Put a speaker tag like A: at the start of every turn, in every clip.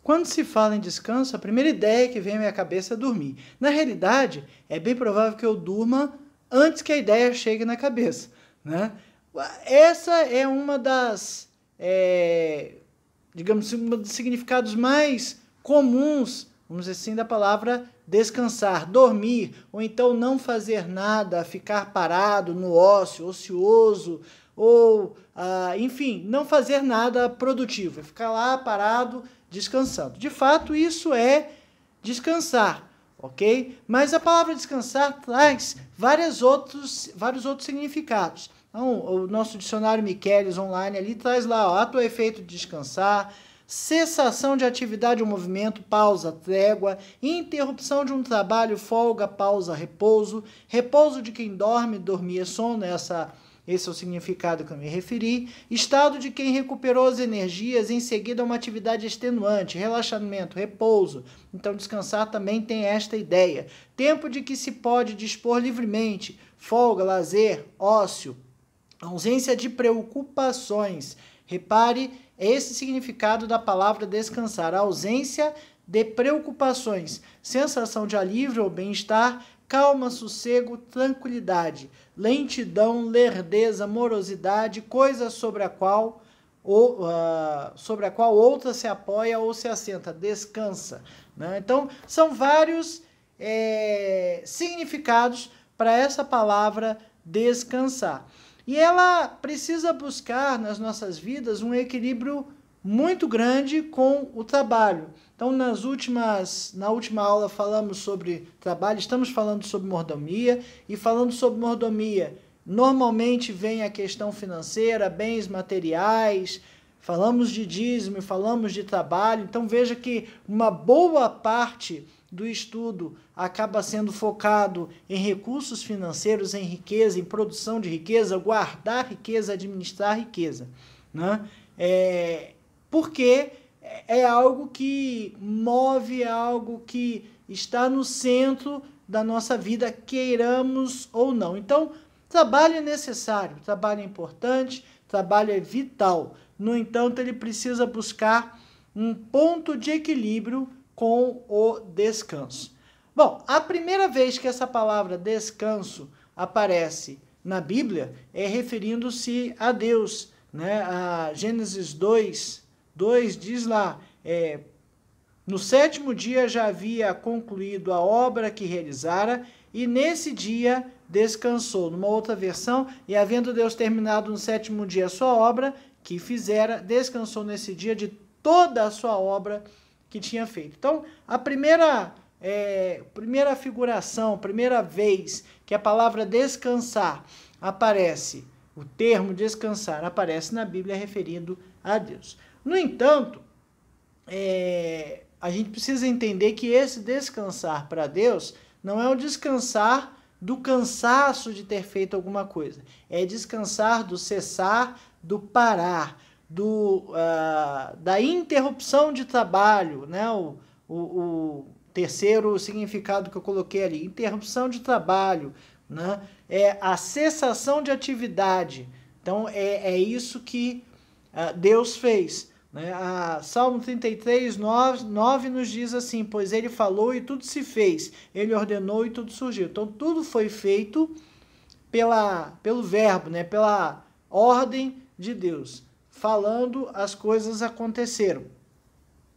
A: quando se fala em descanso, a primeira ideia que vem à minha cabeça é dormir. Na realidade, é bem provável que eu durma antes que a ideia chegue na cabeça, né? Essa é uma das, digamos assim, um dos significados mais comuns, vamos dizer assim, da palavra descansar, dormir, ou então não fazer nada, ficar parado no ócio, ocioso, ou, enfim, não fazer nada produtivo, ficar lá parado, descansando. De fato, isso é descansar, ok? Mas a palavra descansar traz vários outros significados. Então, o nosso dicionário Miquelis online ali traz lá, ó, ato ou efeito de descansar, cessação de atividade ou movimento, pausa, trégua, interrupção de um trabalho, folga, pausa, repouso, repouso de quem dorme, dormir é sono, esse é o significado que eu me referi, estado de quem recuperou as energias em seguida a uma atividade extenuante, relaxamento, repouso. Então, descansar também tem esta ideia. Tempo de que se pode dispor livremente, folga, lazer, ócio, ausência de preocupações. Repare, esse significado da palavra descansar, a ausência de preocupações, sensação de alívio ou bem-estar, calma, sossego, tranquilidade, lentidão, lerdeza, morosidade, coisa sobre a qual outra se apoia ou se assenta, descansa, né? Então, são vários significados para essa palavra descansar. E ela precisa buscar nas nossas vidas um equilíbrio muito grande com o trabalho. Então, na última aula falamos sobre trabalho, estamos falando sobre mordomia, e falando sobre mordomia, normalmente vem a questão financeira, bens materiais, falamos de dízimo, falamos de trabalho. Então, veja que uma boa parte do estudo acaba sendo focado em recursos financeiros, em riqueza, em produção de riqueza, guardar riqueza, administrar riqueza, né? Porque é algo que move, é algo que está no centro da nossa vida, queiramos ou não. Então, trabalho é necessário, trabalho é importante, trabalho é vital. No entanto, ele precisa buscar um ponto de equilíbrio com o descanso. Bom, a primeira vez que essa palavra descanso aparece na Bíblia é referindo-se a Deus, né? A Gênesis 2 diz lá, no sétimo dia já havia concluído a obra que realizara e nesse dia descansou. Numa outra versão, e havendo Deus terminado no sétimo dia a sua obra que fizera, descansou nesse dia de toda a sua obra que tinha feito. Então, a primeira figuração, primeira vez que a palavra descansar aparece, o termo descansar aparece na Bíblia referindo a Deus. No entanto, a gente precisa entender que esse descansar para Deus não é o descansar do cansaço de ter feito alguma coisa. É descansar do cessar, do parar, da interrupção de trabalho, né? O terceiro significado que eu coloquei ali, interrupção de trabalho, né? É a cessação de atividade. Então, é isso que Deus fez, né? Salmo 33, 9 nos diz assim, pois ele falou e tudo se fez, ele ordenou e tudo surgiu. Então, tudo foi feito pelo verbo, né? Pela ordem de Deus. Falando, as coisas aconteceram,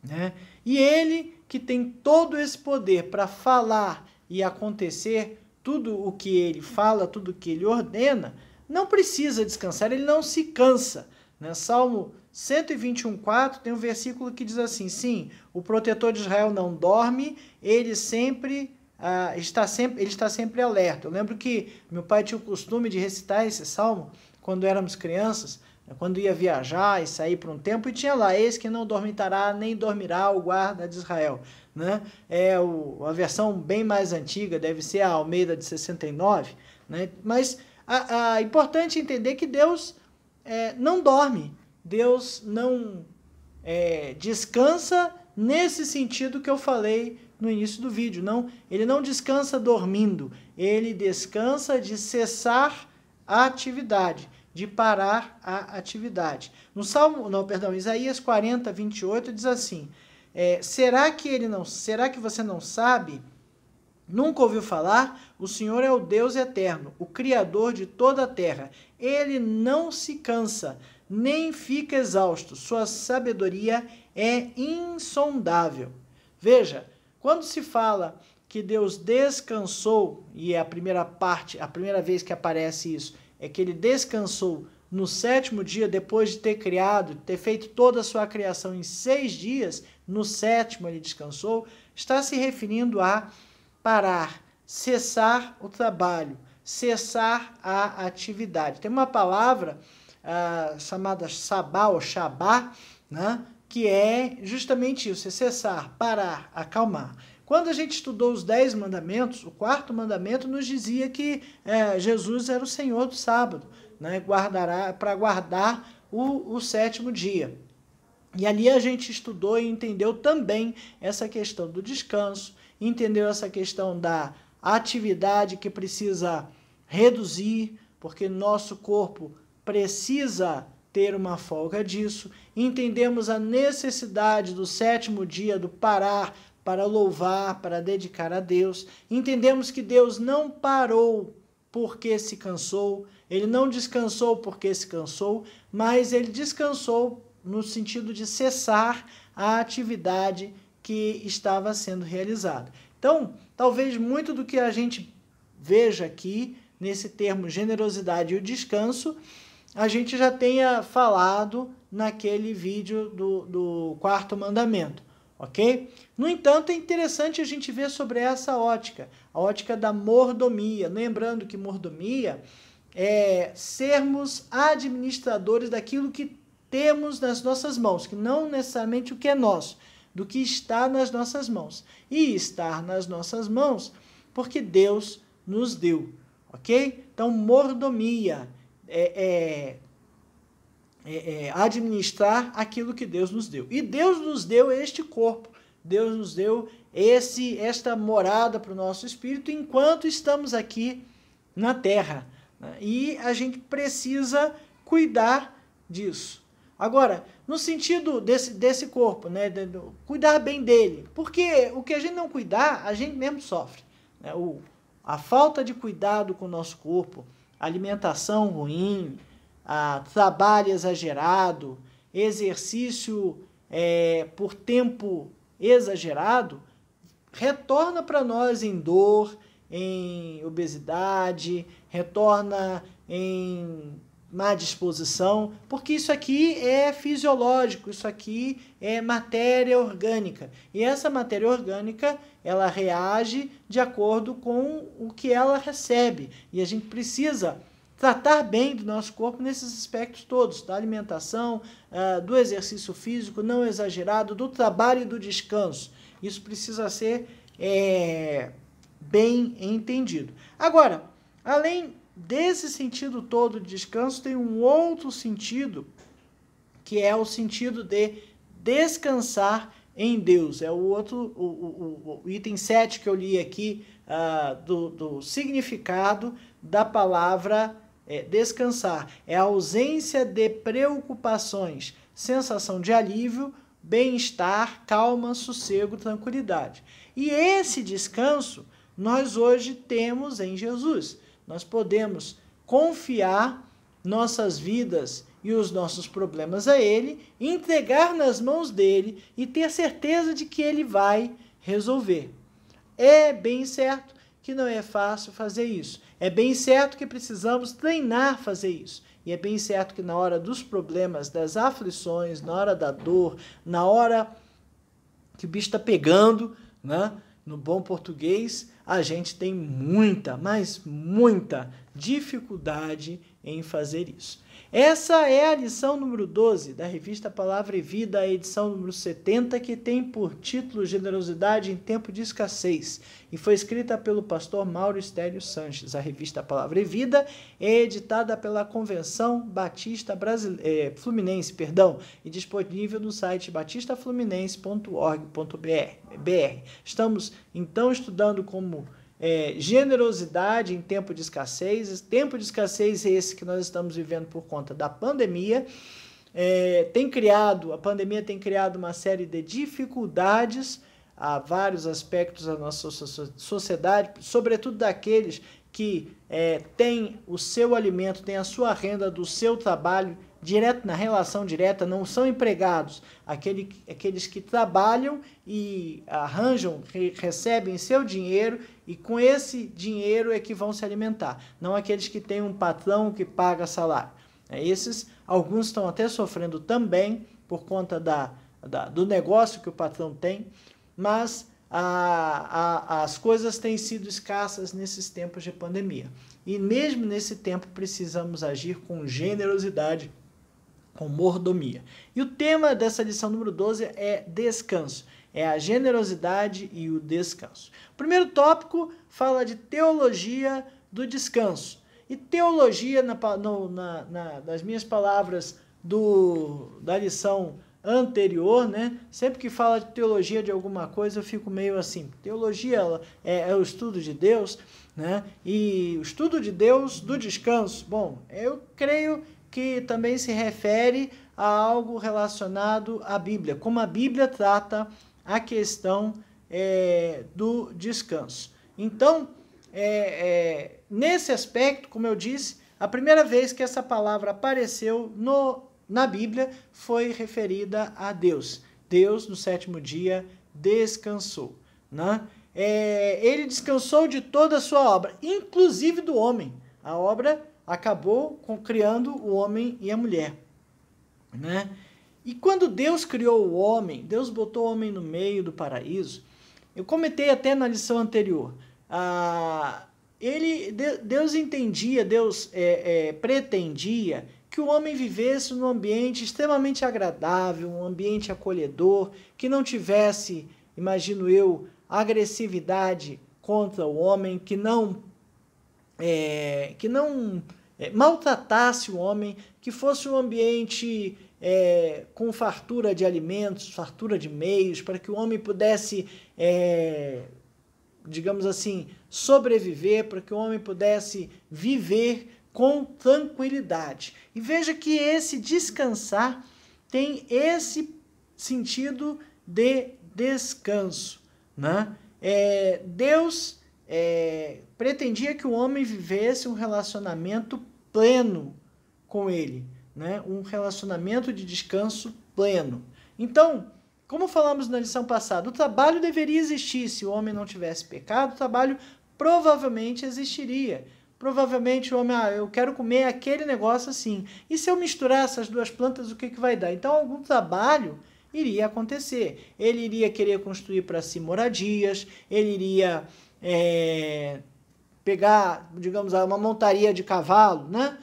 A: né? E ele, que tem todo esse poder para falar e acontecer tudo o que ele fala, tudo o que ele ordena, não precisa descansar, ele não se cansa, né? Salmo 121:4 tem um versículo que diz assim, sim, o protetor de Israel não dorme, ele está sempre alerta. Eu lembro que meu pai tinha o costume de recitar esse salmo quando éramos crianças, quando ia viajar e sair por um tempo, e tinha lá, eis que não dormitará, nem dormirá o guarda de Israel, né? A versão bem mais antiga, deve ser a Almeida de 69, né? Mas é importante entender que Deus não dorme, Deus não descansa nesse sentido que eu falei no início do vídeo. Não, ele não descansa dormindo, ele descansa de cessar a atividade, de parar a atividade. Isaías 40, 28 diz assim, será que você não sabe? Nunca ouviu falar? O Senhor é o Deus eterno, o Criador de toda a terra. Ele não se cansa, nem fica exausto. Sua sabedoria é insondável. Veja, quando se fala que Deus descansou, e é a primeira vez que aparece isso, é que ele descansou no 7º dia, depois de ter criado, ter feito toda a sua criação em 6 dias, no 7º ele descansou, está se referindo a parar, cessar o trabalho, cessar a atividade. Tem uma palavra chamada sabá ou shabá, né, que é justamente isso, é cessar, parar, acalmar. Quando a gente estudou os 10 mandamentos, o 4º mandamento nos dizia que Jesus era o Senhor do sábado, né, para guardar o 7º dia. E ali a gente estudou e entendeu também essa questão do descanso, entendeu essa questão da atividade que precisa reduzir, porque nosso corpo precisa ter uma folga disso. Entendemos a necessidade do 7º dia, do parar para louvar, para dedicar a Deus. Entendemos que Deus não parou porque se cansou, ele não descansou porque se cansou, mas ele descansou no sentido de cessar a atividade que estava sendo realizada. Então, talvez muito do que a gente veja aqui, nesse termo generosidade e o descanso, a gente já tenha falado naquele vídeo do 4º mandamento, ok? No entanto, é interessante a gente ver sobre essa ótica, a ótica da mordomia. Lembrando que mordomia é sermos administradores daquilo que temos nas nossas mãos, que não necessariamente o que é nosso, do que está nas nossas mãos. E estar nas nossas mãos porque Deus nos deu, ok? Então, mordomia administrar aquilo que Deus nos deu. E Deus nos deu este corpo, Deus nos deu esta morada para o nosso espírito enquanto estamos aqui na terra, né? E a gente precisa cuidar disso. Agora, no sentido desse corpo, né, cuidar bem dele, porque o que a gente não cuidar, a gente mesmo sofre, né? A falta de cuidado com o nosso corpo, alimentação ruim, trabalho exagerado, exercício por tempo exagerado, retorna para nós em dor, em obesidade, retorna em má disposição, porque isso aqui é fisiológico, isso aqui é matéria orgânica. E essa matéria orgânica, ela reage de acordo com o que ela recebe. E a gente precisa tratar bem do nosso corpo nesses aspectos todos, da alimentação, do exercício físico não exagerado, do trabalho e do descanso. Isso precisa ser bem entendido. Agora, além desse sentido todo de descanso, tem um outro sentido, que é o sentido de descansar em Deus. É o item 7 que eu li aqui, do significado da palavra descansar. É a ausência de preocupações, sensação de alívio, bem-estar, calma, sossego, tranquilidade. E esse descanso nós hoje temos em Jesus. Nós podemos confiar nossas vidas e os nossos problemas a Ele, entregar nas mãos dele e ter certeza de que Ele vai resolver. É bem certo que não é fácil fazer isso. É bem certo que precisamos treinar fazer isso. E é bem certo que na hora dos problemas, das aflições, na hora da dor, na hora que o bicho está pegando, né? No bom português, a gente tem muita, mas muita dificuldade em fazer isso. Essa é a lição número 12 da revista Palavra e Vida, a edição número 70, que tem por título Generosidade em Tempo de Escassez, e foi escrita pelo pastor Mauro Estélio Sanches. A revista Palavra e Vida é editada pela Convenção Batista Fluminense, e disponível no site batistafluminense.org.br. Estamos, então, estudando como generosidade em tempo de escassez. Tempo de escassez é esse que nós estamos vivendo por conta da pandemia. a pandemia tem criado uma série de dificuldades a vários aspectos da nossa sociedade, sobretudo daqueles que têm o seu alimento, têm a sua renda do seu trabalho direto, na relação direta, não são empregados, aqueles que trabalham e arranjam, recebem seu dinheiro e com esse dinheiro é que vão se alimentar, não aqueles que têm um patrão que paga salário. Esses, alguns estão até sofrendo também por conta do negócio que o patrão tem, mas as coisas têm sido escassas nesses tempos de pandemia. E mesmo nesse tempo precisamos agir com generosidade, com mordomia. E o tema dessa lição número 12 é descanso. É a generosidade e o descanso. O primeiro tópico fala de teologia do descanso. E teologia, nas minhas palavras da lição anterior, né? Sempre que fala de teologia de alguma coisa, eu fico meio assim. Teologia é o estudo de Deus, né? E o estudo de Deus do descanso, bom, eu creio que também se refere a algo relacionado à Bíblia, como a Bíblia trata a questão do descanso. Então, nesse aspecto, como eu disse, a primeira vez que essa palavra apareceu na Bíblia foi referida a Deus. Deus, no sétimo dia, descansou, né? Ele descansou de toda a sua obra, inclusive do homem. A obra acabou criando o homem e a mulher, né? E quando Deus criou o homem, Deus botou o homem no meio do paraíso. Eu comentei até na lição anterior. Deus entendia, Deus pretendia que o homem vivesse num ambiente extremamente agradável, um ambiente acolhedor, que não tivesse, imagino eu, agressividade contra o homem, que não maltratasse o homem, que fosse um ambiente com fartura de alimentos, fartura de meios, para que o homem pudesse, digamos assim, sobreviver, para que o homem pudesse viver com tranquilidade. E veja que esse descansar tem esse sentido de descanso, né? Deus pretendia que o homem vivesse um relacionamento pleno com ele, né? Um relacionamento de descanso pleno. Então, como falamos na lição passada, o trabalho deveria existir. Se o homem não tivesse pecado, o trabalho provavelmente existiria. Provavelmente o homem, eu quero comer aquele negócio assim. E se eu misturar essas duas plantas, o que vai dar? Então, algum trabalho iria acontecer. Ele iria querer construir para si moradias, ele iria pegar, digamos, uma montaria de cavalo, né?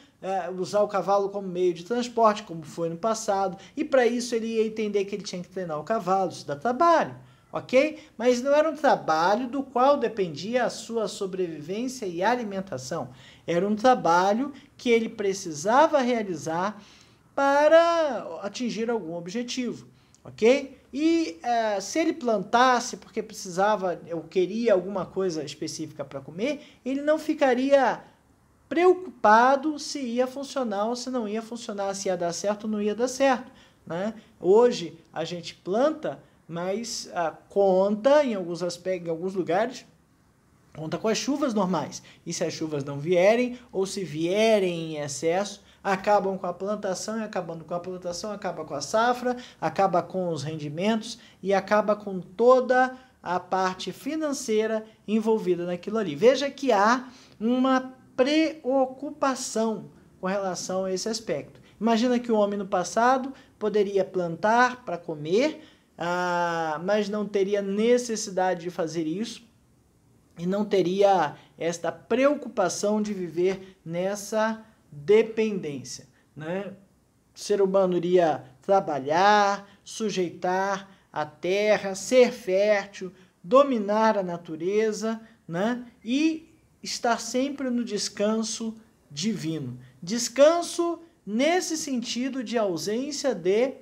A: Usar o cavalo como meio de transporte, como foi no passado, e para isso ele ia entender que ele tinha que treinar o cavalo, isso dá trabalho, ok? Mas não era um trabalho do qual dependia a sua sobrevivência e alimentação, era um trabalho que ele precisava realizar para atingir algum objetivo, ok? E se ele plantasse porque precisava ou queria alguma coisa específica para comer, ele não ficaria preocupado se ia funcionar ou se não ia funcionar, se ia dar certo ou não ia dar certo, né? Hoje a gente planta, mas conta em alguns aspectos, em alguns lugares, conta com as chuvas normais. E se as chuvas não vierem, ou se vierem em excesso, acabam com a plantação, e acabando com a plantação, acaba com a safra, acaba com os rendimentos e acaba com toda a parte financeira envolvida naquilo ali. Veja que há uma preocupação com relação a esse aspecto. Imagina que o homem no passado poderia plantar para comer, mas não teria necessidade de fazer isso e não teria esta preocupação de viver nessa dependência, né? O ser humano iria trabalhar, sujeitar a terra, ser fértil, dominar a natureza, né? E estar sempre no descanso divino. Descanso nesse sentido de ausência de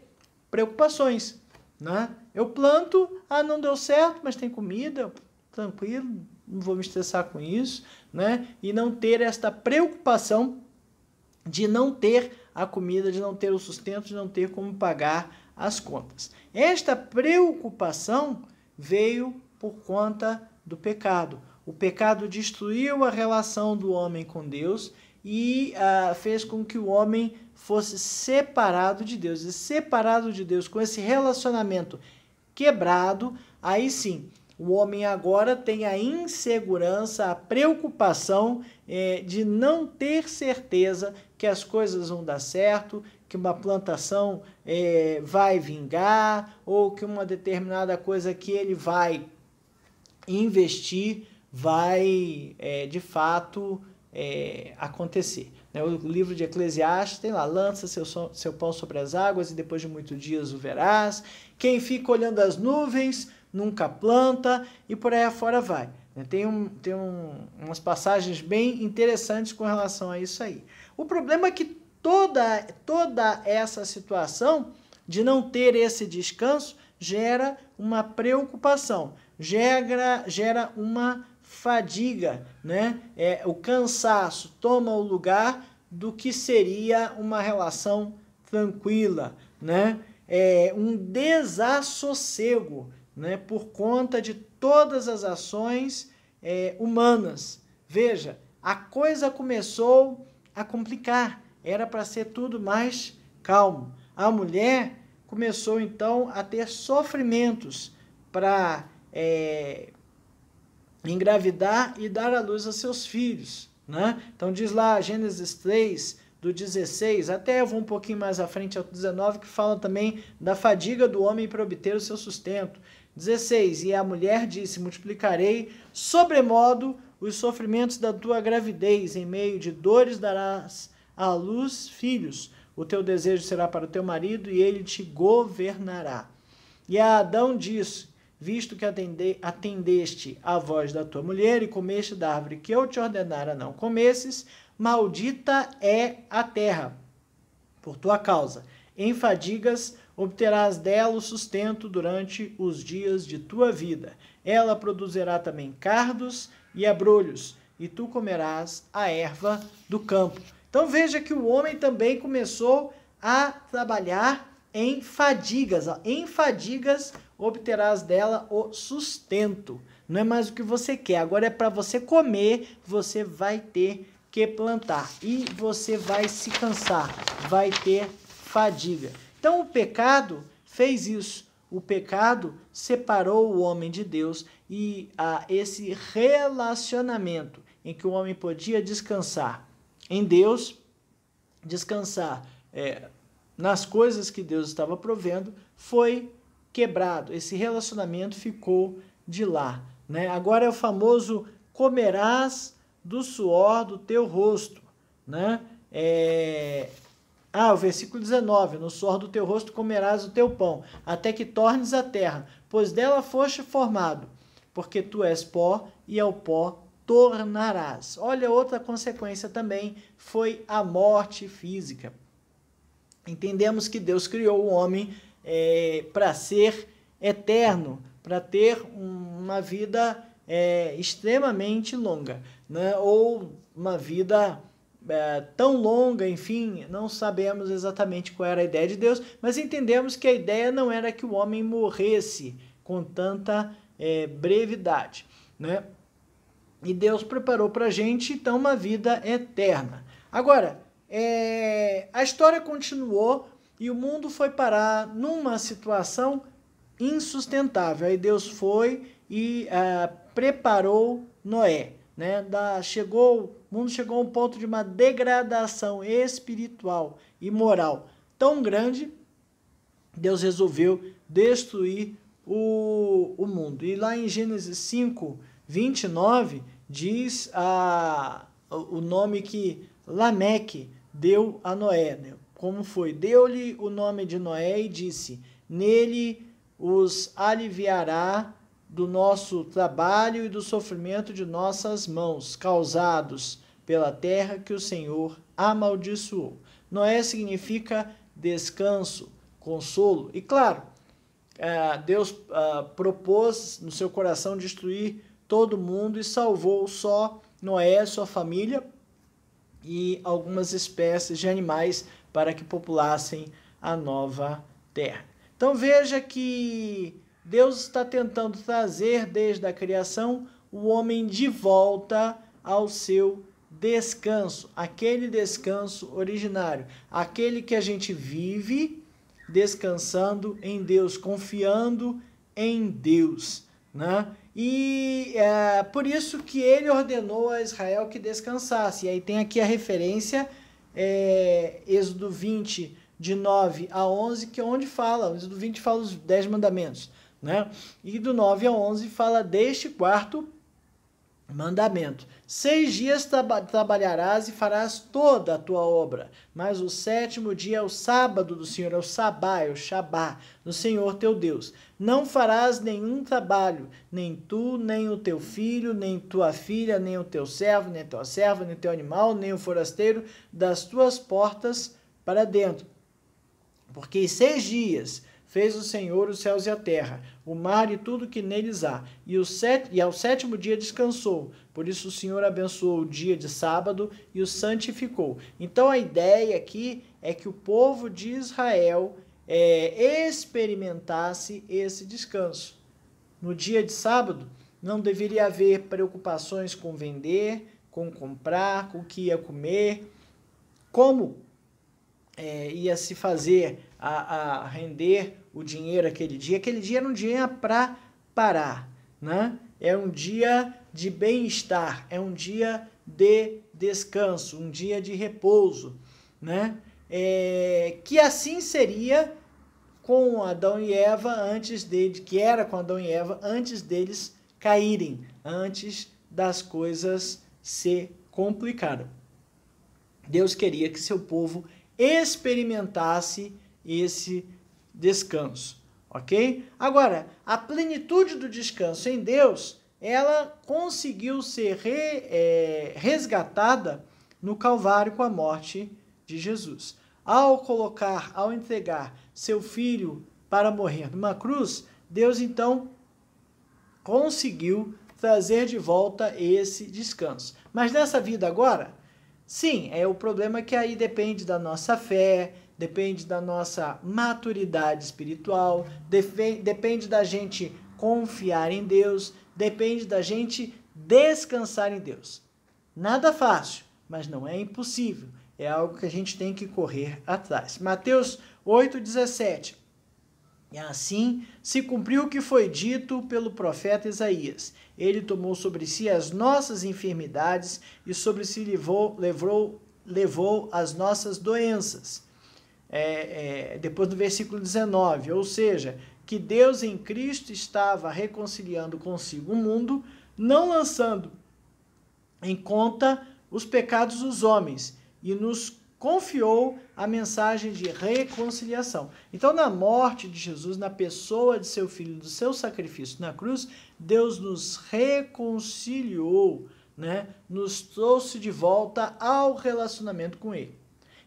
A: preocupações, né? Eu planto, não deu certo, mas tem comida, tranquilo, não vou me estressar com isso, né? E não ter esta preocupação de não ter a comida, de não ter o sustento, de não ter como pagar as contas. Esta preocupação veio por conta do pecado. O pecado destruiu a relação do homem com Deus e fez com que o homem fosse separado de Deus. E separado de Deus, com esse relacionamento quebrado, aí sim, o homem agora tem a insegurança, a preocupação de não ter certeza que as coisas vão dar certo, que uma plantação vai vingar, ou que uma determinada coisa que ele vai investir vai, de fato, acontecer. O livro de Eclesiastes tem lá, lança seu pão sobre as águas e depois de muitos dias o verás. Quem fica olhando as nuvens nunca planta e por aí afora vai. Tem umas passagens bem interessantes com relação a isso aí. O problema é que toda essa situação de não ter esse descanso gera uma preocupação, gera uma fadiga, né? O cansaço toma o lugar do que seria uma relação tranquila, né? Um desassossego, né? Por conta de todas as ações humanas. Veja, a coisa começou a complicar, era para ser tudo mais calmo. A mulher começou então a ter sofrimentos para engravidar e dar à luz a seus filhos, né? Então diz lá Gênesis 3, do 16, até eu vou um pouquinho mais à frente ao 19, que fala também da fadiga do homem para obter o seu sustento. 16, e a mulher disse, multiplicarei sobremodo os sofrimentos da tua gravidez, em meio de dores darás à luz filhos, o teu desejo será para o teu marido e ele te governará. E a Adão disse, visto que atendeste à voz da tua mulher e comeste da árvore que eu te ordenara não comesses, maldita é a terra por tua causa. Em fadigas obterás dela o sustento durante os dias de tua vida. Ela produzirá também cardos e abrolhos, e tu comerás a erva do campo. Então veja que o homem também começou a trabalhar em fadigas. Em fadigas obterás dela o sustento. Não é mais o que você quer, agora é para você comer, você vai ter que plantar e você vai se cansar, vai ter fadiga. Então o pecado fez isso. O pecado separou o homem de Deus e esse relacionamento em que o homem podia descansar em Deus, descansar nas coisas que Deus estava provendo, foi quebrado. Esse relacionamento ficou de lá, né? Agora é o famoso comerás do suor do teu rosto, né? O versículo 19, no suor do teu rosto comerás o teu pão, até que tornes a terra, pois dela foste formado, porque tu és pó e ao pó tornarás. Olha, outra consequência também foi a morte física. Entendemos que Deus criou o homem para ser eterno, para ter uma vida extremamente longa, né? Ou uma vida tão longa, enfim, não sabemos exatamente qual era a ideia de Deus, mas entendemos que a ideia não era que o homem morresse com tanta brevidade, né? E Deus preparou para a gente, então, uma vida eterna. Agora, a história continuou e o mundo foi parar numa situação insustentável. Aí Deus foi e preparou Noé, né? O mundo chegou a um ponto de uma degradação espiritual e moral tão grande, Deus resolveu destruir o mundo. E lá em Gênesis 5, 29, diz o nome que Lameque deu a Noé, né? Como foi? Deu-lhe o nome de Noé e disse, nele os aliviará do nosso trabalho e do sofrimento de nossas mãos, causados pela terra que o Senhor amaldiçoou. Noé significa descanso, consolo. E claro, Deus propôs no seu coração destruir todo mundo e salvou só Noé, sua família e algumas espécies de animais para que populassem a nova terra. Então veja que Deus está tentando trazer desde a criação o homem de volta ao seu descanso, aquele descanso originário, aquele que a gente vive descansando em Deus, confiando em Deus, né? E é por isso que ele ordenou a Israel que descansasse. E aí tem aqui a referência, Êxodo 20, de 9 a 11, que é onde fala, Êxodo 20 fala os 10 mandamentos, né? E do 9 a 11 fala deste quarto mandamento: 6 dias trabalharás e farás toda a tua obra, mas o 7º dia é o sábado do Senhor, é o sabá, é o shabá, do Senhor teu Deus. Não farás nenhum trabalho, nem tu, nem o teu filho, nem tua filha, nem o teu servo, nem a tua serva, nem o teu animal, nem o forasteiro, das tuas portas para dentro. Porque em 6 dias fez o Senhor os céus e a terra, o mar e tudo que neles há, e ao 7º dia descansou. Por isso o Senhor abençoou o dia de sábado e o santificou. Então a ideia aqui é que o povo de Israel experimentasse esse descanso. No dia de sábado não deveria haver preocupações com vender, com comprar, com o que ia comer, como ia se fazer a render o dinheiro aquele dia. Aquele dia era um dia para parar, né? É um dia de bem-estar, é um dia de descanso, um dia de repouso, né? Que assim seria com Adão e Eva que era com Adão e Eva antes deles caírem, antes das coisas se complicarem. Deus queria que seu povo experimentasse esse descanso, ok? Agora, a plenitude do descanso em Deus, ela conseguiu ser resgatada no Calvário com a morte de Jesus. Ao entregar seu filho para morrer numa cruz, Deus então conseguiu trazer de volta esse descanso. Mas nessa vida agora, sim, o problema é que aí depende da nossa fé, depende da nossa maturidade espiritual, depende da gente confiar em Deus, depende da gente descansar em Deus. Nada fácil, mas não é impossível. É algo que a gente tem que correr atrás. Mateus 8,17. E assim se cumpriu o que foi dito pelo profeta Isaías. Ele tomou sobre si as nossas enfermidades e sobre si levou as nossas doenças. Depois do versículo 19, ou seja, que Deus em Cristo estava reconciliando consigo o mundo, não lançando em conta os pecados dos homens, e nos confiou a mensagem de reconciliação. Então, na morte de Jesus, na pessoa de seu filho, do seu sacrifício na cruz, Deus nos reconciliou, né? Nos trouxe de volta ao relacionamento com Ele.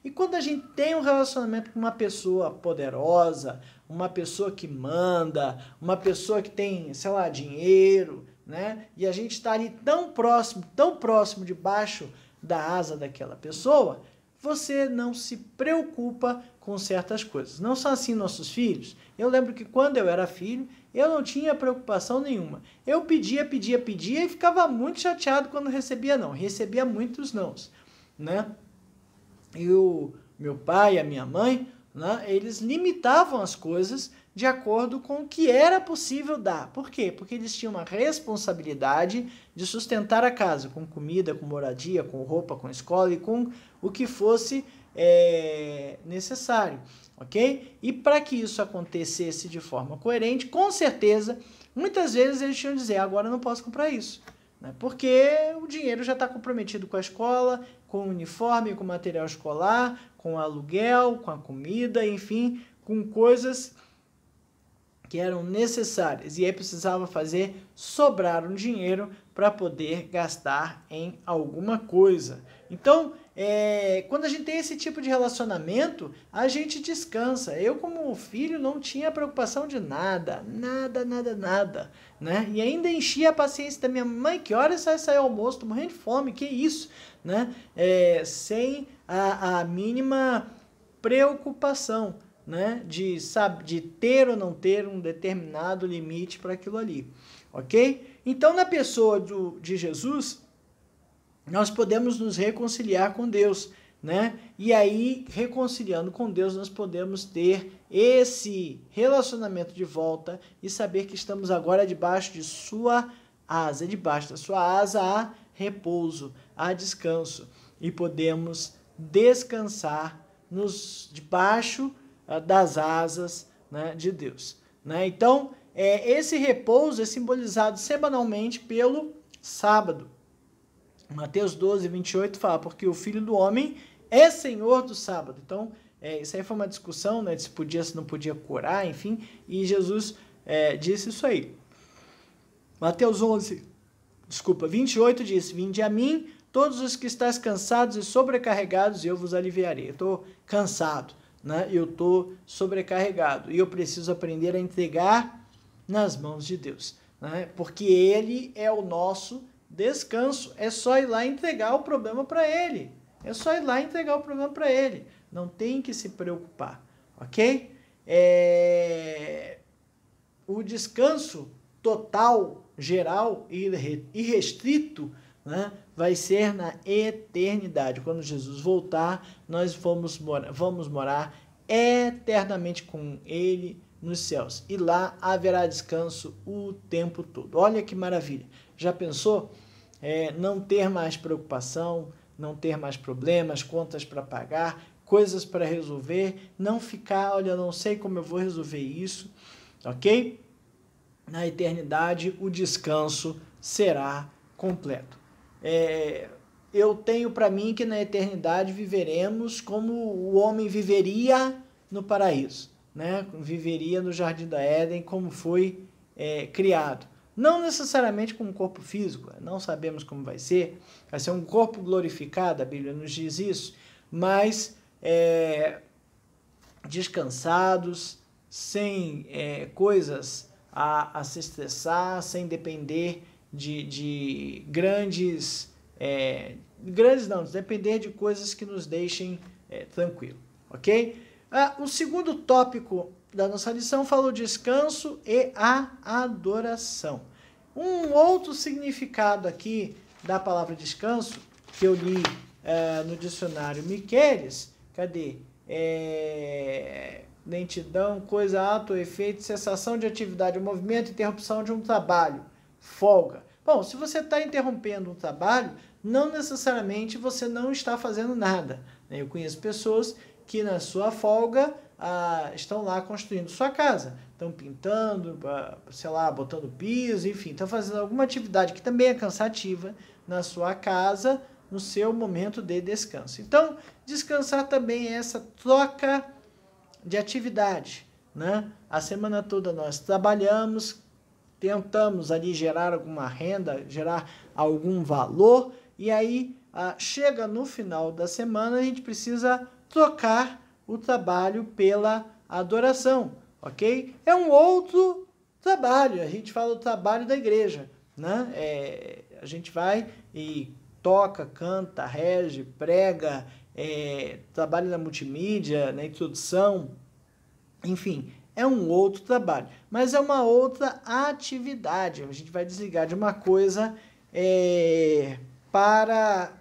A: E quando a gente tem um relacionamento com uma pessoa poderosa, uma pessoa que manda, uma pessoa que tem, sei lá, dinheiro, né? E a gente está ali tão próximo debaixo da asa daquela pessoa, você não se preocupa com certas coisas. Não são assim nossos filhos. Eu lembro que quando eu era filho, eu não tinha preocupação nenhuma. Eu pedia e ficava muito chateado quando recebia não. Recebia muitos nãos, né? E o meu pai e a minha mãe, né, eles limitavam as coisas de acordo com o que era possível dar. Por quê? Porque eles tinham uma responsabilidade de sustentar a casa, com comida, com moradia, com roupa, com escola e com o que fosse necessário, ok? E para que isso acontecesse de forma coerente, com certeza, muitas vezes eles tinham que dizer, agora eu não posso comprar isso, né? Porque o dinheiro já está comprometido com a escola, com o uniforme, com o material escolar, com o aluguel, com a comida, enfim, com coisas que eram necessárias. E aí precisava fazer sobrar um dinheiro para poder gastar em alguma coisa. Então, quando a gente tem esse tipo de relacionamento, a gente descansa. Eu, como filho, não tinha preocupação de nada, né? E ainda enchia a paciência da minha mãe, que horas vai sair o almoço, tô morrendo de fome, que isso, né? Sem a mínima preocupação, né? De ter ou não ter um determinado limite para aquilo ali, ok? Então, na pessoa de Jesus, nós podemos nos reconciliar com Deus, né? E aí, reconciliando com Deus, nós podemos ter esse relacionamento de volta e saber que estamos agora debaixo de sua asa, debaixo da sua asa há repouso, há descanso, e podemos descansar debaixo das asas, né, de Deus, né? Então, esse repouso é simbolizado semanalmente pelo sábado. Mateus 12, 28 fala, porque o Filho do Homem é Senhor do sábado. Então, isso aí foi uma discussão, né, se podia, se não podia curar, enfim, e Jesus disse isso aí. Mateus 28 diz, vinde a mim, todos os que estáis cansados e sobrecarregados, e eu vos aliviarei. Eu estou cansado, né? Eu estou sobrecarregado, e eu preciso aprender a entregar nas mãos de Deus, né? Porque Ele é o nosso descanso. É só ir lá e entregar o problema para Ele. É só ir lá e entregar o problema para Ele. Não tem que se preocupar, ok? O descanso total, geral e restrito, né, vai ser na eternidade. Quando Jesus voltar, nós vamos morar eternamente com Ele nos céus. E lá haverá descanso o tempo todo. Olha que maravilha. Já pensou? Não ter mais preocupação, não ter mais problemas, contas para pagar, coisas para resolver, não ficar, olha, não sei como eu vou resolver isso, ok? Na eternidade, o descanso será completo. Eu tenho para mim que na eternidade viveremos como o homem viveria no paraíso, né? Viveria no Jardim da Éden como foi criado. Não necessariamente com um corpo físico, não sabemos como vai ser um corpo glorificado, a Bíblia nos diz isso, mas descansados, sem coisas a se estressar, sem depender de depender de coisas que nos deixem tranquilo, ok? O segundo tópico da nossa lição fala o descanso e a adoração. Um outro significado aqui da palavra descanso, que eu li no dicionário Miquelis, cadê? Lentidão, coisa, ato, efeito, cessação de atividade, movimento, interrupção de um trabalho, folga. Bom, se você está interrompendo um trabalho, não necessariamente você não está fazendo nada. Eu conheço pessoas que na sua folga estão lá construindo sua casa, estão pintando, sei lá, botando piso, enfim, estão fazendo alguma atividade que também é cansativa na sua casa, no seu momento de descanso. Então, descansar também é essa troca de atividade, né? A semana toda nós trabalhamos, tentamos ali gerar alguma renda, gerar algum valor, e aí chega no final da semana, a gente precisa trocar o trabalho pela adoração, ok? É um outro trabalho, a gente fala do trabalho da igreja, né? A gente vai e toca, canta, rege, prega, trabalha na multimídia, na introdução, enfim, é um outro trabalho, mas é uma outra atividade. A gente vai desligar de uma coisa para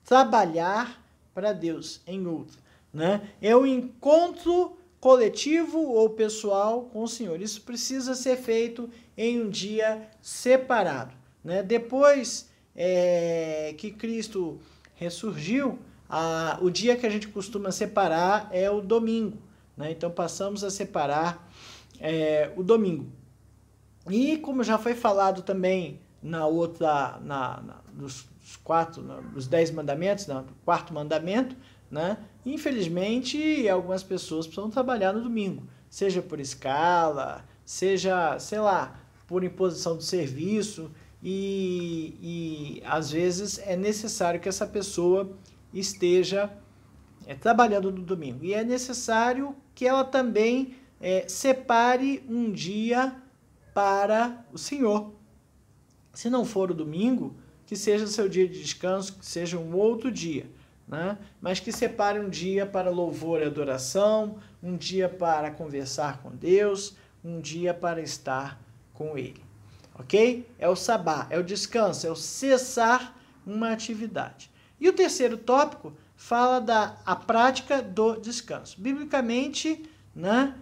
A: trabalhar para Deus em outra, né? É um encontro coletivo ou pessoal com o Senhor. Isso precisa ser feito em um dia separado, né? Depois que Cristo ressurgiu, o dia que a gente costuma separar é o domingo, né? Então passamos a separar o domingo. E como já foi falado também na outra, dos 10 mandamentos, no quarto mandamento, né? Infelizmente, algumas pessoas precisam trabalhar no domingo, seja por escala, seja, sei lá, por imposição do serviço, e às vezes é necessário que essa pessoa esteja trabalhando no domingo. E é necessário que ela também separe um dia para o Senhor. Se não for o domingo, que seja seu dia de descanso, que seja um outro dia, né? Mas que separe um dia para louvor e adoração, um dia para conversar com Deus, um dia para estar com Ele. Ok? É o sabá, é o descanso, é o cessar uma atividade. E o terceiro tópico fala a prática do descanso. Biblicamente, né,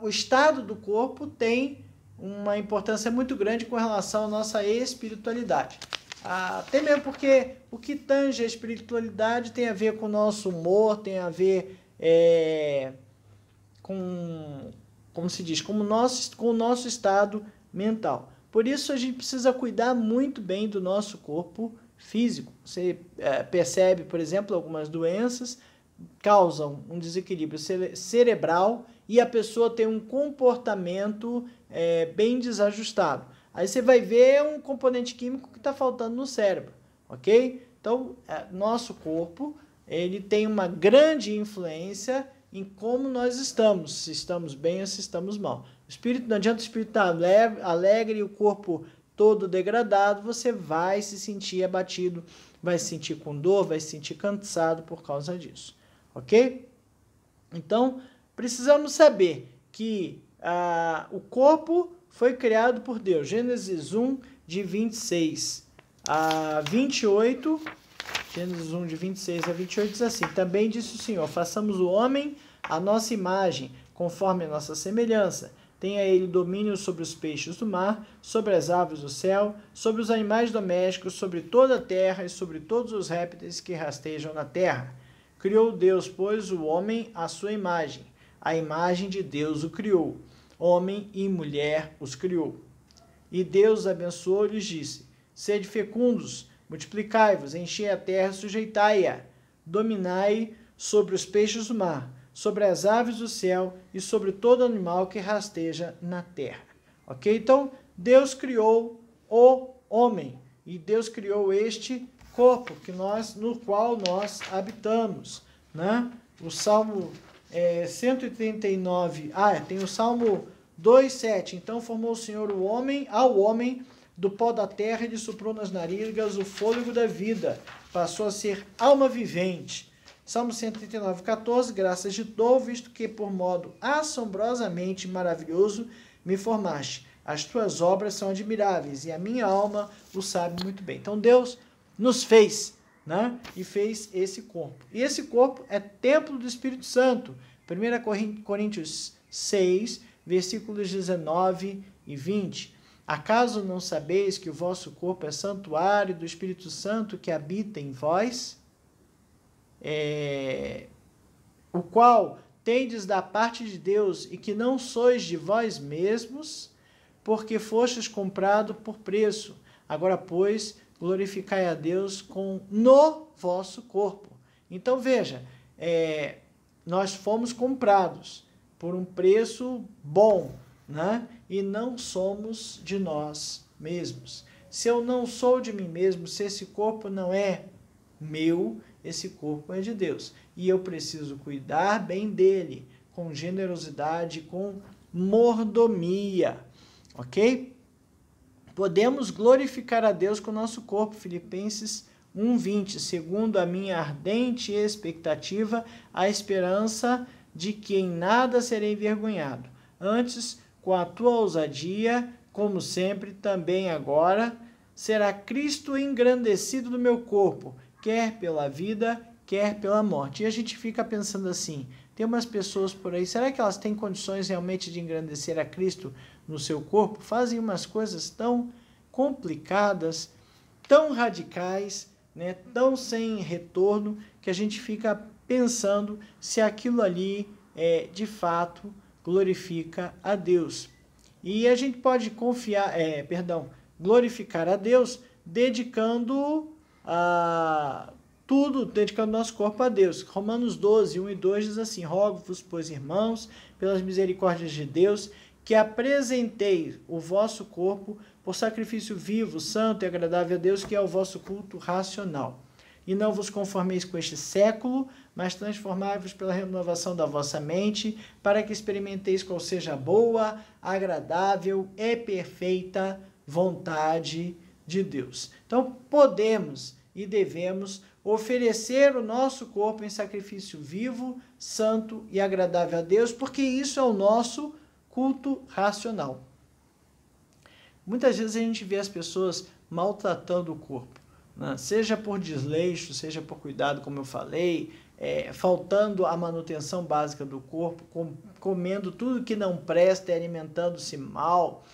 A: o estado do corpo tem uma importância muito grande com relação à nossa espiritualidade. Até mesmo porque o que tange a espiritualidade tem a ver com o nosso humor, tem a ver com, como se diz, com o nosso estado mental. Por isso a gente precisa cuidar muito bem do nosso corpo físico. Você percebe, por exemplo, algumas doenças causam um desequilíbrio cerebral e a pessoa tem um comportamento bem desajustado. Aí você vai ver um componente químico que está faltando no cérebro, ok? Então, nosso corpo ele tem uma grande influência em como nós estamos, se estamos bem ou se estamos mal. O espírito, não adianta o espírito estar alegre e o corpo todo degradado, você vai se sentir abatido, vai se sentir com dor, vai se sentir cansado por causa disso, ok? Então, precisamos saber que o corpo foi criado por Deus. Gênesis 1, de 26 a 28, Gênesis 1, de 26 a 28 diz assim: também disse o Senhor, façamos o homem à nossa imagem, conforme a nossa semelhança. Tenha ele domínio sobre os peixes do mar, sobre as aves do céu, sobre os animais domésticos, sobre toda a terra e sobre todos os répteis que rastejam na terra. Criou Deus, pois, o homem à sua imagem. A imagem de Deus o criou. Homem e mulher os criou. E Deus abençoou e lhes disse: sede fecundos, multiplicai-vos, enchei a terra, sujeitai-a, dominai sobre os peixes do mar, sobre as aves do céu e sobre todo animal que rasteja na terra. Ok? Então, Deus criou o homem e Deus criou este corpo no qual nós habitamos, né? O Salmo 139, tem o Salmo 2:7. Então formou o Senhor ao homem do pó da terra e lhe soprou nas narinas o fôlego da vida, passou a ser alma vivente. Salmo 139:14, graças te dou, visto que por modo assombrosamente maravilhoso me formaste. As tuas obras são admiráveis e a minha alma o sabe muito bem. Então Deus nos fez, né? E fez esse corpo. E esse corpo é templo do Espírito Santo. 1 Coríntios 6, versículos 19 e 20. Acaso não sabeis que o vosso corpo é santuário do Espírito Santo que habita em vós? O qual tendes da parte de Deus e que não sois de vós mesmos, porque fostes comprado por preço. Agora, pois, glorificai a Deus no vosso corpo. Então, veja, nós fomos comprados por um preço bom, né? E não somos de nós mesmos. Se eu não sou de mim mesmo, se esse corpo não é meu, esse corpo é de Deus. E eu preciso cuidar bem dele, com generosidade, com mordomia, ok? Podemos glorificar a Deus com o nosso corpo, Filipenses 1:20, segundo a minha ardente expectativa, a esperança de que em nada serei envergonhado. Antes, com a tua ousadia, como sempre, também agora, será Cristo engrandecido no meu corpo, quer pela vida, quer pela morte. E a gente fica pensando assim, tem umas pessoas por aí, será que elas têm condições realmente de engrandecer a Cristo no seu corpo? Fazem umas coisas tão complicadas, tão radicais, né, tão sem retorno, que a gente fica pensando se aquilo ali de fato glorifica a Deus. E a gente pode glorificar a Deus dedicando dedicando nosso corpo a Deus. Romanos 12, 1 e 2 diz assim: rogo-vos, pois, irmãos, pelas misericórdias de Deus, que apresenteis o vosso corpo por sacrifício vivo, santo e agradável a Deus, que é o vosso culto racional. E não vos conformeis com este século, mas transformai-vos pela renovação da vossa mente, para que experimenteis qual seja a boa, agradável e perfeita vontade de Deus. Então, podemos e devemos oferecer o nosso corpo em sacrifício vivo, santo e agradável a Deus, porque isso é o nosso culto racional. Muitas vezes a gente vê as pessoas maltratando o corpo, né? Seja por desleixo, seja por cuidado, como eu falei, faltando a manutenção básica do corpo, comendo tudo que não presta e alimentando-se mal,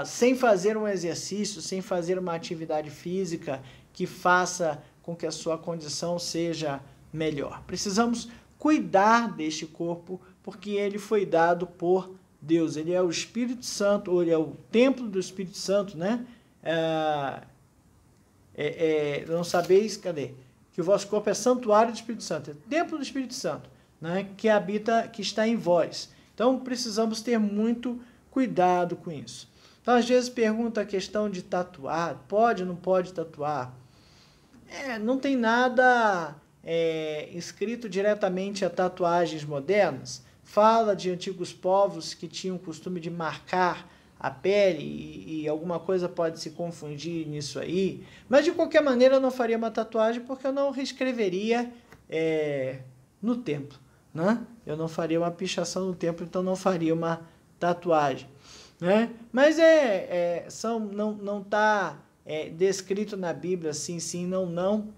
A: sem fazer um exercício, sem fazer uma atividade física que faça com que a sua condição seja melhor. Precisamos cuidar deste corpo, porque ele foi dado por Deus. Ele é o Espírito Santo, ou ele é o templo do Espírito Santo, né? Não sabeis, que o vosso corpo é santuário do Espírito Santo, é templo do Espírito Santo, né? Que está em vós. Então, precisamos ter muito cuidado com isso. Então, às vezes pergunta a questão de tatuar, pode ou não pode tatuar? Não tem nada escrito diretamente a tatuagens modernas. Fala de antigos povos que tinham o costume de marcar a pele e alguma coisa pode se confundir nisso aí. Mas, de qualquer maneira, eu não faria uma tatuagem porque eu não reescreveria no templo, né? Eu não faria uma pichação no templo, então não faria uma tatuagem, né? Mas não está descrito na Bíblia assim, sim, não,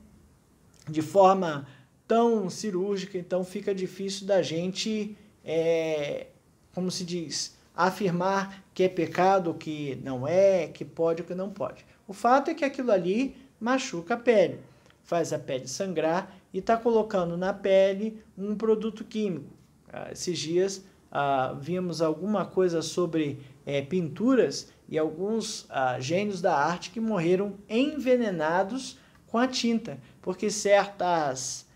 A: de forma tão cirúrgica, então fica difícil da gente, como se diz, afirmar que é pecado, que não é, que pode ou que não pode. O fato é que aquilo ali machuca a pele, faz a pele sangrar e está colocando na pele um produto químico. Esses dias vimos alguma coisa sobre pinturas e alguns gênios da arte que morreram envenenados com a tinta, porque certas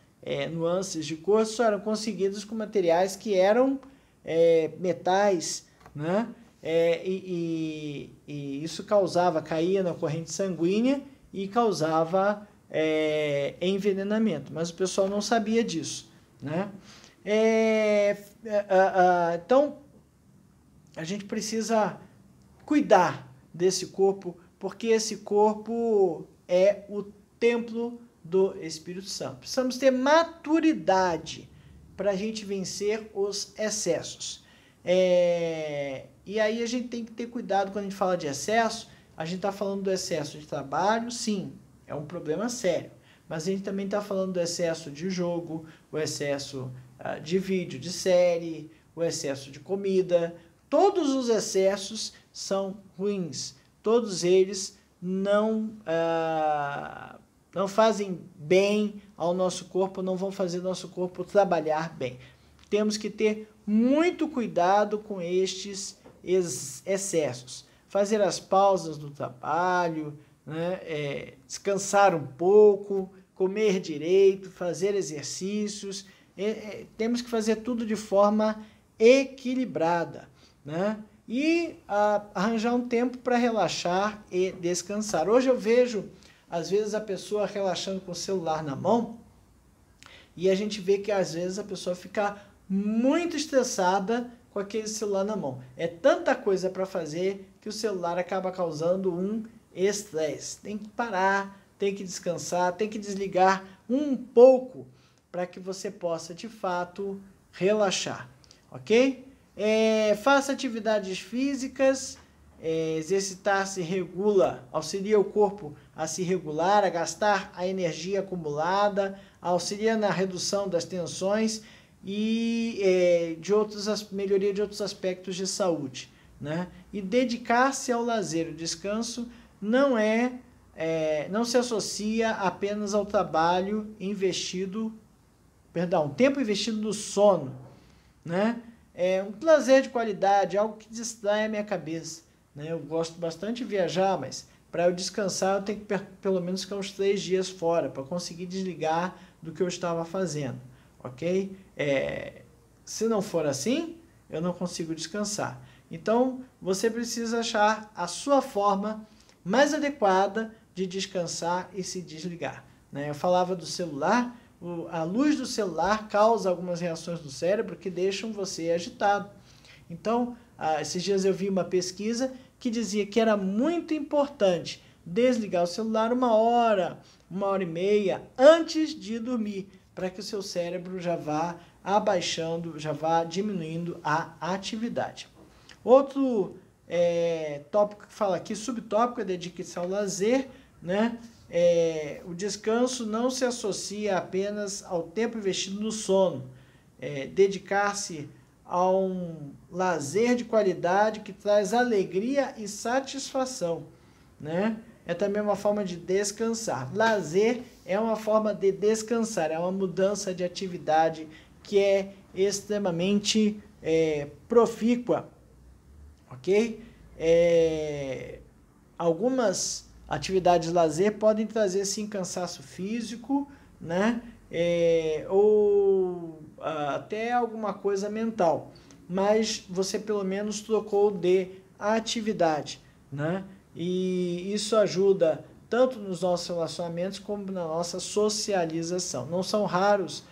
A: nuances de cor só eram conseguidas com materiais que eram metais, né? E isso caía na corrente sanguínea e causava envenenamento, mas o pessoal não sabia disso, né? Então, a gente precisa cuidar desse corpo, porque esse corpo é o templo do Espírito Santo. Precisamos ter maturidade para a gente vencer os excessos. E aí a gente tem que ter cuidado quando a gente fala de excesso. A gente está falando do excesso de trabalho, sim, é um problema sério. Mas a gente também está falando do excesso de jogo, o excesso de vídeo, de série, o excesso de comida. Todos os excessos são ruins. Todos eles não fazem bem ao nosso corpo, não vão fazer nosso corpo trabalhar bem. Temos que ter muito cuidado com estes excessos. Fazer as pausas do trabalho, né? Descansar um pouco, comer direito, fazer exercícios. Temos que fazer tudo de forma equilibrada, né? E arranjar um tempo para relaxar e descansar. Hoje eu vejo, às vezes, a pessoa relaxando com o celular na mão e a gente vê que, às vezes, a pessoa fica muito estressada com aquele celular na mão. É tanta coisa para fazer que o celular acaba causando um estresse. Tem que parar, tem que descansar, tem que desligar um pouco para que você possa, de fato, relaxar, ok? Faça atividades físicas, exercitar-se regula, auxilia o corpo a se regular, a gastar a energia acumulada, auxilia na redução das tensões e melhoria de outros aspectos de saúde, né? E dedicar-se ao lazer, o descanso não se associa apenas ao trabalho tempo investido no sono, né? É um lazer de qualidade, algo que distrai a minha cabeça, né? Eu gosto bastante de viajar, mas para eu descansar eu tenho que pelo menos ficar uns 3 dias fora para conseguir desligar do que eu estava fazendo, ok? Se não for assim, eu não consigo descansar. Então, você precisa achar a sua forma mais adequada de descansar e se desligar, né? Eu falava do celular. A luz do celular causa algumas reações no cérebro que deixam você agitado. Então, esses dias eu vi uma pesquisa que dizia que era muito importante desligar o celular 1 hora 1h30 antes de dormir, para que o seu cérebro já vá abaixando, já vá diminuindo a atividade. Outro tópico que fala aqui, subtópico, é dedique-se ao lazer, né? O descanso não se associa apenas ao tempo investido no sono. Dedicar-se a um lazer de qualidade que traz alegria e satisfação, né? É também uma forma de descansar. Lazer é uma forma de descansar, é uma mudança de atividade que é extremamente profícua, ok? Algumas atividades de lazer podem trazer, sim, cansaço físico, né? Ou até alguma coisa mental, mas você pelo menos trocou de atividade, né? E isso ajuda tanto nos nossos relacionamentos como na nossa socialização. Não são raros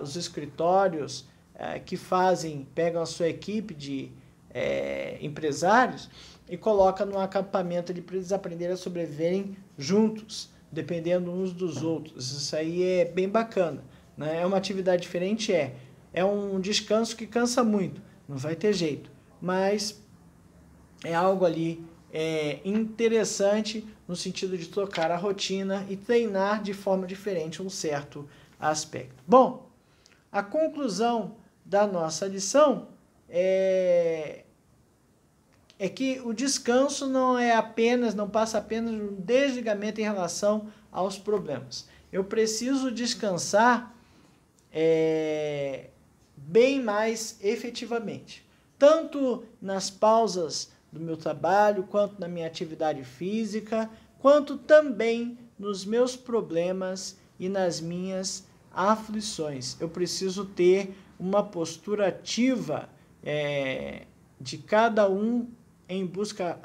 A: os escritórios que pegam a sua equipe de empresários e colocam num acampamento para eles aprenderem a sobreviverem juntos, dependendo uns dos outros. Isso aí é bem bacana, né? É uma atividade diferente, é um descanso que cansa muito, não vai ter jeito, mas é algo ali interessante no sentido de trocar a rotina e treinar de forma diferente um certo aspecto. Bom, a conclusão da nossa lição é que o descanso não passa apenas um desligamento em relação aos problemas. Eu preciso descansar bem mais efetivamente, tanto nas pausas do meu trabalho, quanto na minha atividade física, quanto também nos meus problemas e nas minhas aflições. Eu preciso ter uma postura ativa de cada um em busca...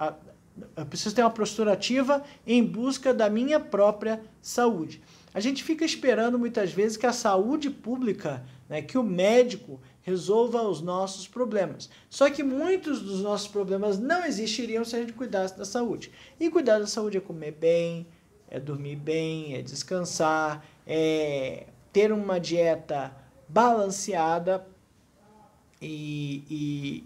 A: Eu preciso ter uma postura ativa em busca da minha própria saúde. A gente fica esperando muitas vezes que a saúde pública, né, que o médico resolva os nossos problemas. Só que muitos dos nossos problemas não existiriam se a gente cuidasse da saúde. E cuidar da saúde é comer bem, é dormir bem, é descansar, é ter uma dieta balanceada e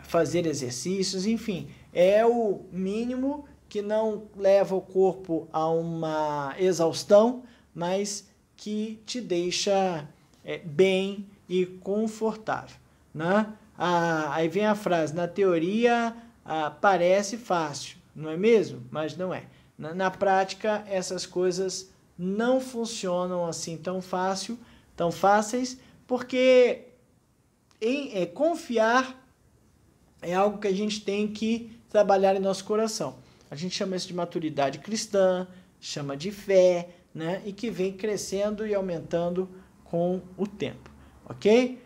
A: fazer exercícios, enfim, é o mínimo que não leva o corpo a uma exaustão, mas que te deixa bem e confortável, né? Aí vem a frase, na teoria parece fácil, não é mesmo? Mas não é. Na prática, essas coisas não funcionam assim tão fáceis, porque confiar é algo que a gente tem que trabalhar em nosso coração. A gente chama isso de maturidade cristã, chama de fé, né? E que vem crescendo e aumentando com o tempo, ok?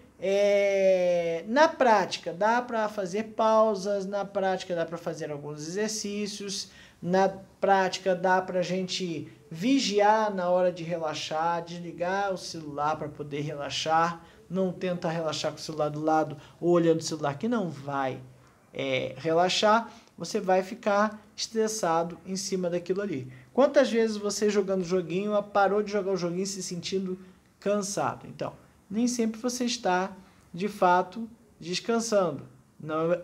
A: Na prática, dá para fazer pausas, na prática dá para fazer alguns exercícios, na prática dá para a gente vigiar na hora de relaxar, desligar o celular para poder relaxar, não tenta relaxar com o celular do lado ou olhando o celular, que não vai relaxar, você vai ficar estressado em cima daquilo ali. Quantas vezes você jogando joguinho, parou de jogar o joguinho se sentindo cansado? Então, nem sempre você está, de fato, descansando.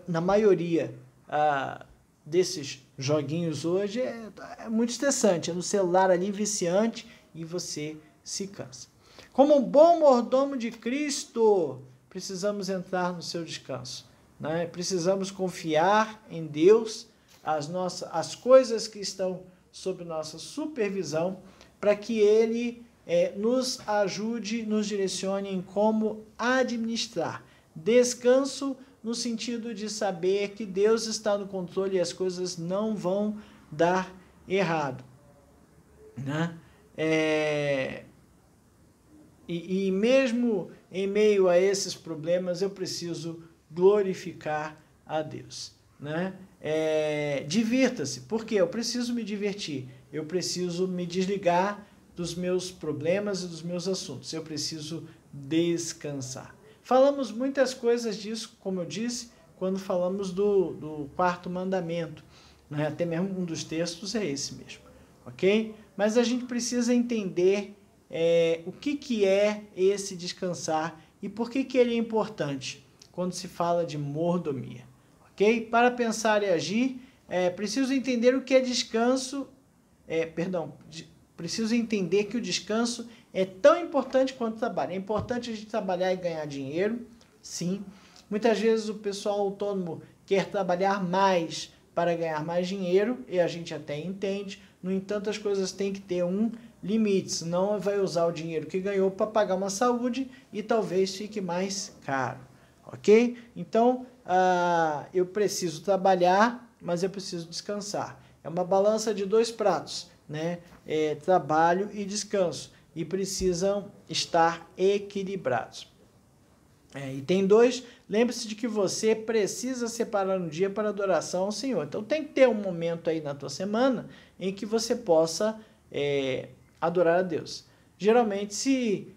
A: Na maioria desses joguinhos hoje é muito estressante, é no celular ali viciante e você se cansa. Como um bom mordomo de Cristo, precisamos entrar no seu descanso, né? Precisamos confiar em Deus, as coisas que estão sob nossa supervisão, para que Ele nos ajude, nos direcione em como administrar. Descanso no sentido de saber que Deus está no controle e as coisas não vão dar errado, né? E mesmo em meio a esses problemas, eu preciso glorificar a Deus, né? Divirta-se, porque eu preciso me divertir, eu preciso me desligar dos meus problemas e dos meus assuntos, eu preciso descansar. Falamos muitas coisas disso, como eu disse, quando falamos do quarto mandamento, né? Até mesmo um dos textos é esse mesmo. ok? Mas a gente precisa entender o que é esse descansar e por que ele é importante quando se fala de mordomia, ok? Para pensar e agir, preciso entender o que é descanso, preciso entender que o descanso é tão importante quanto o trabalho. É importante a gente trabalhar e ganhar dinheiro, sim. Muitas vezes o pessoal autônomo quer trabalhar mais para ganhar mais dinheiro, e a gente até entende. No entanto, as coisas têm que ter um limite, senão vai usar o dinheiro que ganhou para pagar uma saúde e talvez fique mais caro, ok? Então, eu preciso trabalhar, mas eu preciso descansar. É uma balança de dois pratos, né? Trabalho e descanso, e precisam estar equilibrados. E tem dois, lembre-se de que você precisa separar um dia para adoração ao Senhor. Então tem que ter um momento aí na tua semana em que você possa adorar a Deus. Geralmente se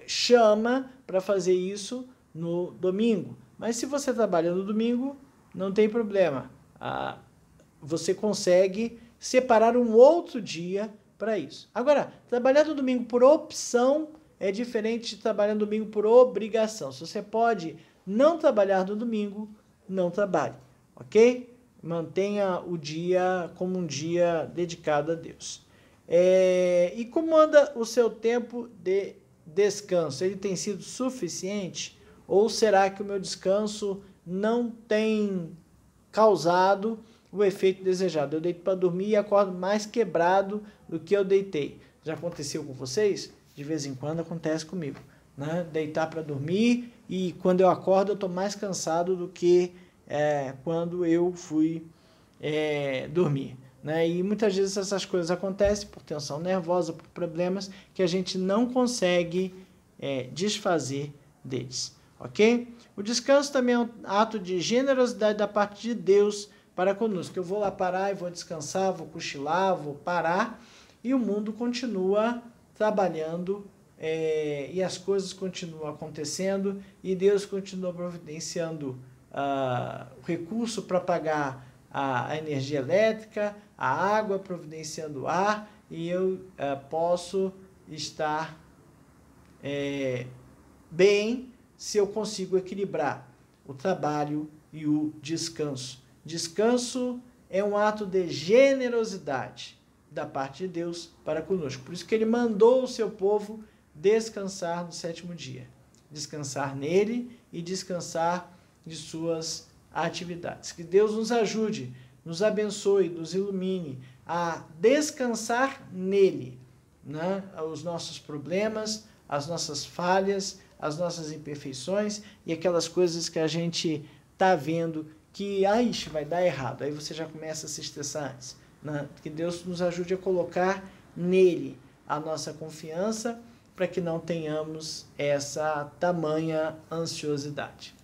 A: chama para fazer isso no domingo, mas se você trabalha no domingo, não tem problema. Você consegue separar um outro dia para isso. Agora, trabalhar no domingo por opção é diferente de trabalhar no domingo por obrigação. Se você pode não trabalhar no domingo, não trabalhe, ok? Mantenha o dia como um dia dedicado a Deus. E como anda o seu tempo de descanso? Ele tem sido suficiente? Ou será que o meu descanso não tem causado o efeito desejado? Eu deito para dormir e acordo mais quebrado do que eu deitei. Já aconteceu com vocês? De vez em quando acontece comigo, né? Deitar para dormir e quando eu acordo eu estou mais cansado do que quando eu fui dormir, né? E muitas vezes essas coisas acontecem por tensão nervosa, por problemas que a gente não consegue desfazer deles, ok? O descanso também é um ato de generosidade da parte de Deus para conosco. Eu vou lá parar e vou descansar, vou cochilar, vou parar e o mundo continua trabalhando e as coisas continuam acontecendo e Deus continua providenciando o recurso para pagar a energia elétrica, a água, providenciando o ar, e eu posso estar bem se eu consigo equilibrar o trabalho e o descanso. Descanso é um ato de generosidade da parte de Deus para conosco. Por isso que ele mandou o seu povo descansar no sétimo dia. Descansar nele e descansar de suas atividades. Que Deus nos ajude, nos abençoe, nos ilumine a descansar nele, né? Os nossos problemas, as nossas falhas, as nossas imperfeições e aquelas coisas que a gente está vendo que vai dar errado. Aí você já começa a se estressar antes. Que Deus nos ajude a colocar nele a nossa confiança para que não tenhamos essa tamanha ansiosidade.